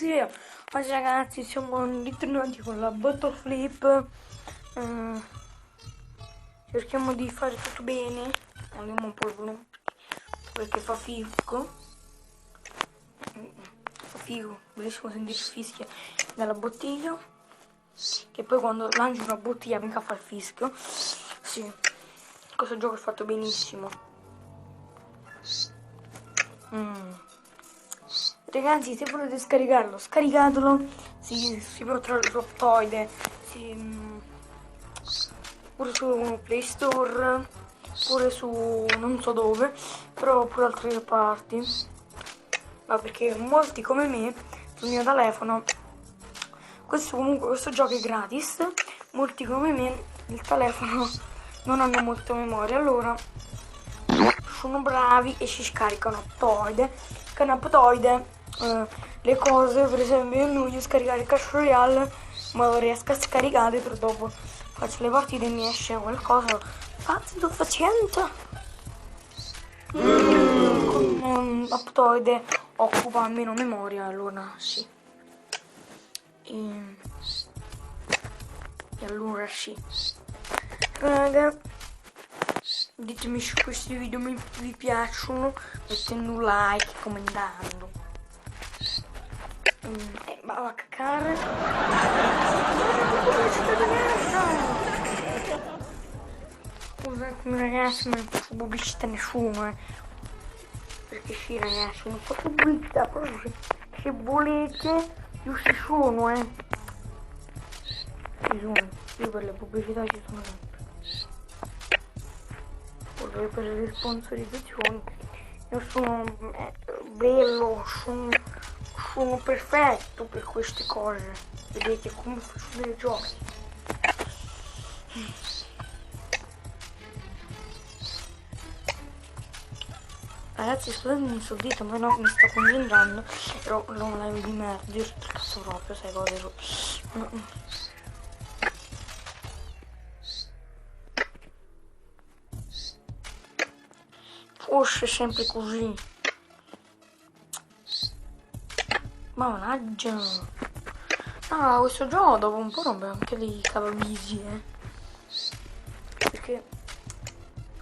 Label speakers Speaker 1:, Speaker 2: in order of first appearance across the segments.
Speaker 1: video. Oggi ragazzi siamo ritornati con la bottle flip. Cerchiamo di fare tutto bene. Andiamo un po' il volume perché fa figo. Fa figo, bellissimo sentire il fischio dalla bottiglia. Che poi quando lanci una bottiglia mica fa il fischio. Sì, questo gioco è fatto benissimo. Ragazzi, se volete scaricarlo, scaricatelo. Si può trovare su Aptoide, pure su Play Store, pure su non so dove, però pure altre parti. Ma perché molti come me sul mio telefono, questo gioco è gratis, molti come me il telefono non hanno molta memoria, allora sono bravi e si scaricano Aptoide. Con Aptoide le cose, per esempio io non voglio scaricare Clash Royale, ma lo riesco a scaricare, per dopo faccio le partite e mi esce qualcosa facile facente. Con Aptoide occupa meno memoria, allora sì. E allora sì. Raga, ditemi se questi video vi piacciono, mettendo un like, commentando. Va a cacare. Scusatemi ragazzi, ma non faccio pubblicità a nessuno, perché sì ragazzi, non faccio pubblicità, però se volete io ci sono, Ci sono, io per le pubblicità ci sono sempre. Vorrei per le sponsorizzazioni, io sono bello, sono perfetto per queste cose. Vedete come faccio dei giochi. Ragazzi, scusate mi sono dito, ma no, mi sto concentrando. Però non live di merda, io sto cazzo proprio, sai cosa? Forse è sempre così. Ma mannaggia. Ah, questo gioco dopo un po' rompe anche dei calavisi, Perché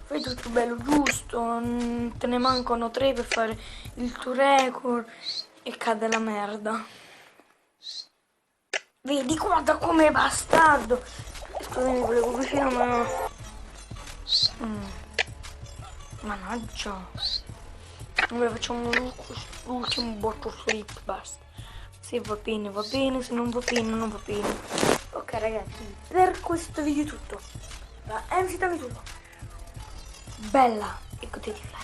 Speaker 1: fai tutto bello giusto, te ne mancano 3 per fare il tuo record e cade la merda. Vedi, guarda come bastardo. Scusami per le pubblicità, ma mannaggia. Noi facciamo l'ultimo botto flip, basta. Se va bene, se non va bene, non va bene. Ok ragazzi, per questo video è tutto. Da MC Davide tutto. Bella e godetevi.